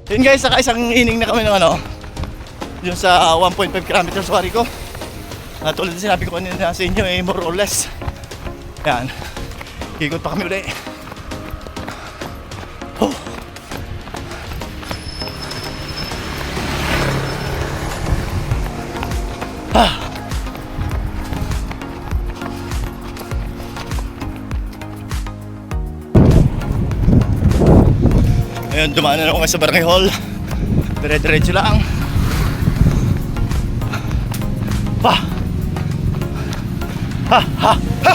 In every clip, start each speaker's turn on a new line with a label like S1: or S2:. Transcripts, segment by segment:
S1: Yun guys, saka isang inning na kami ng ano, yung sa 1.5 kilometers wari ko. Tulad na sinabi ko kanina sa inyo, more or less. Yan, ikot pa kami ulit. Oh. Ayun, dumaan na ako sa Barangay Hall. Dire-diretso lang. Ha! Ha! Ha! Ha!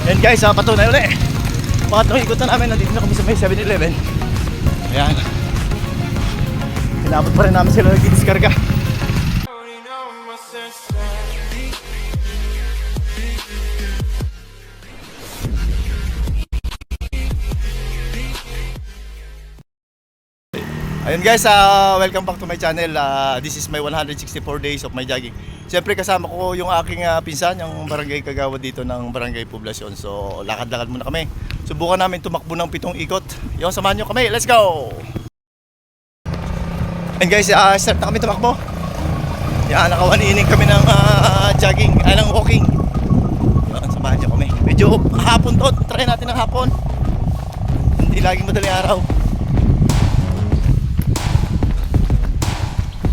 S1: Ayan guys, patunay ulit. Pangatlong ikot na namin, nandito na kami sa may 7-Eleven. Ayan. Inabot pa rin namin sila nagdidiskarga. Ayun guys, welcome back to my channel. This is my 164 days of my jogging. Siyempre kasama ko yung aking pinsan, yung barangay kagawad dito ng Barangay Poblacion. So lakad-lakad muna kami. Subukan namin tumakbo ng 7 ikot. Yung samahan nyo kami, let's go! And guys, start na kami tumakbo. Yan, nakawaniinig kami ng jogging, ng walking. Yan, samahan nyo kami. Medyo hapon to, try natin ng hapon. Hindi laging madaling araw.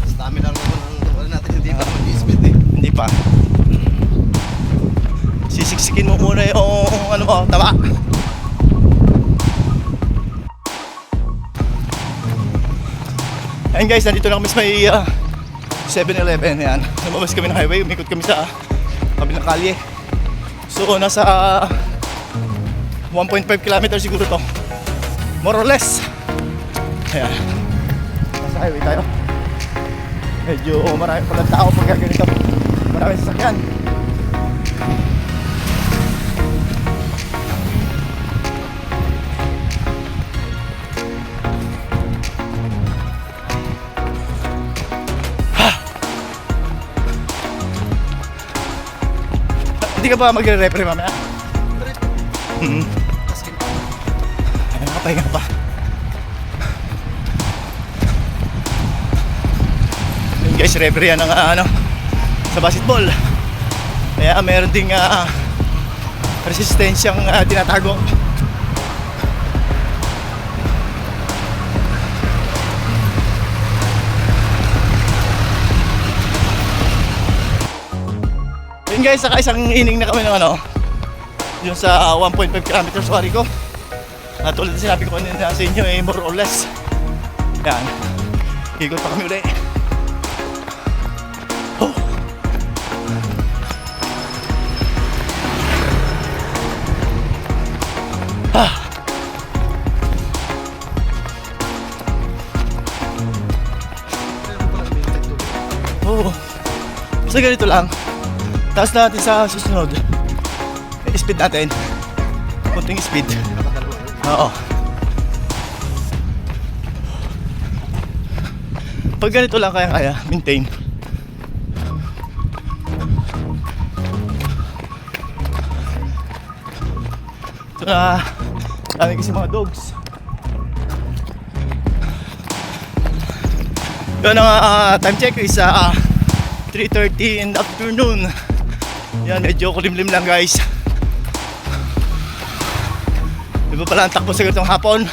S2: Stamina naman natin, hindi pa mag-speed eh.
S1: Hindi pa. Sisiksikin mo muna yung ano mo, tama. Ayun guys, nandito na kami sa may 7-Eleven. Yan, lumabas kami ng highway, umikot kami sa kabilang kalye. So nasa 1.5 kilometers siguro to, more or less. Ayan, nasa highway tayo. Medyo marami palang tao pagka ganito, maraming sasakyan. Hindi ka ba magre-repre mamaya? Ay, makapahinga pa. Yun guys, referee yan ng sa basketball. Kaya meron ding resistensyang tinatago. Yun guys, saka isang inning na kami ng yung sa 1.5 kilometers wari ko. Tulad na sinabi ko kanina sa inyo, more or less. Yan, ikot pa kami ulit. Oh. Ah. Oh. Basta ganito lang. Taas natin sa susunod. Speed natin. Kunting speed. Oo. Pag ganito lang kaya maintain. Ito na, dami kasi mga dogs. Yun ang time check is 3:30 in the afternoon. Yan, medyo kulimlim lang guys. Iba pala ang takbo sa ganitong hapon.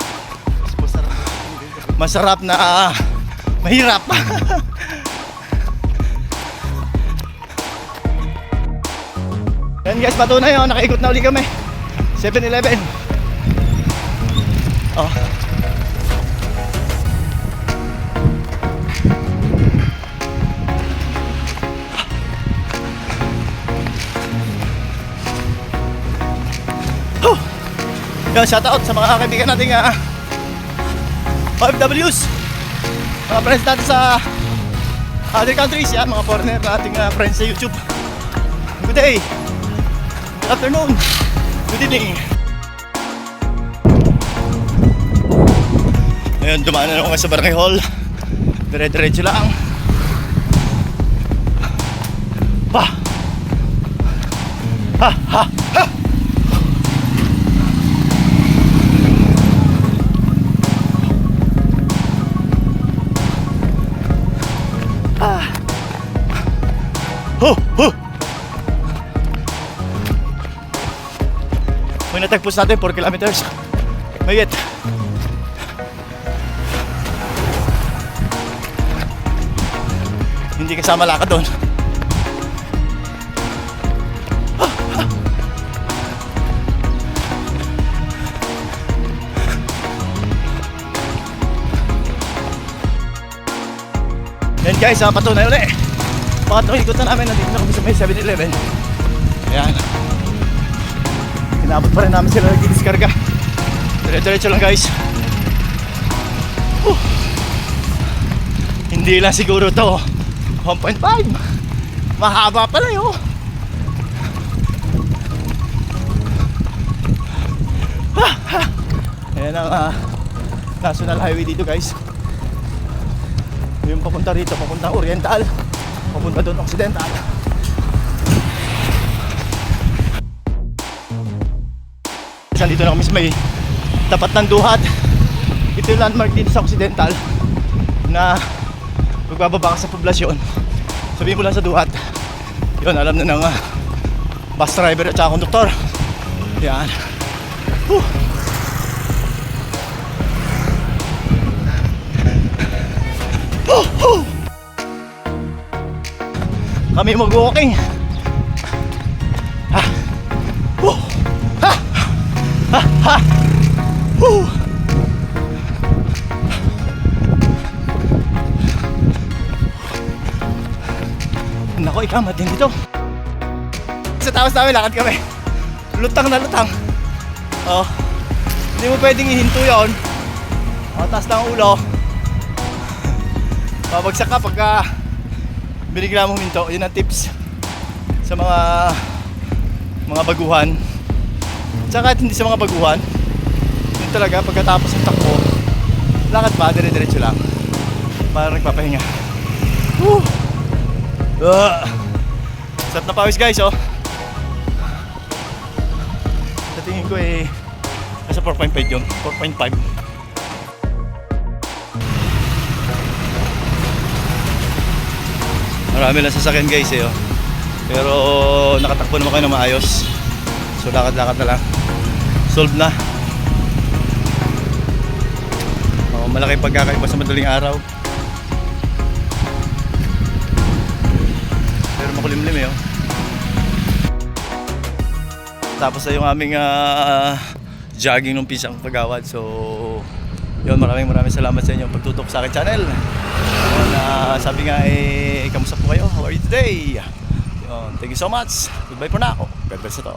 S1: Masarap na mahirap. Yan guys, patunay yun, nakaikot na uli kami 7-Eleven. Oh. Yan, shout out sa mga kaibigan nating OFWs, mga friends natin sa other countries, yan, mga foreigner nating friends sa YouTube. Good day, good afternoon, good evening. Ayun, dumaan na ako sa Barangay Hall. Dire-diretso lang. Ha! Ha! Ha! Ha! Ah! Ho! Ho! May natagpos natin 4 kilometers. Mayit. Hindi kasama lakad doon. Yan guys, patunay ulit. Pangatlong ikot na namin, nandito na kami sa may 7-Eleven. Ayan. Kinabot pa rin namin sila nagdidiskarga. Diretso lang guys. Hindi lang siguro to 1.5. Mahaba pala yun. Ayan ang national highway dito guys. Yung papunta rito, papunta Oriental, papunta doon Occidental. Dito na kami sa may tapat ng Duhat. Ito yung landmark dito sa Occidental na magbababa ka sa poblasyon. Sabihin mo lang sa Duhat. Yun, alam na ng bus driver at saka konduktor. Yan. Kami mag-walking. Ha. Ha. Ha. Ha. Nako, ikaw matindi dito. Sa tawas namin, lakad kami. Lutang na lutang. Oh. Hindi mo pwedeng ihinto yun. Taas lang ang ulo. Babagsak ka pagka binigla mo huminto. Yun ang tips sa mga baguhan. Tsaka kahit hindi sa mga baguhan, yun talaga pagkatapos ng takbo, lakad pa, dire-diretso lang para nagpapahinga. Sarap na pawis guys, oh. Sa tingin ko nasa 4.5 yun, 4.5. Marami lang sasakyan guys oh. Pero nakatakbo naman kayo na maayos. So lakad-lakad na lang. Solve na. Malaking pagkakaiba sa madaling araw. Pero makulimlim oh. Tapos na yung aming jogging nung pisang Kagawad. So yun, maraming salamat sa inyo pagtutok sa akin channel. Sabi nga kamusta po kayo? How are you today? Yun, thank you so much. Goodbye for now. God bless you all.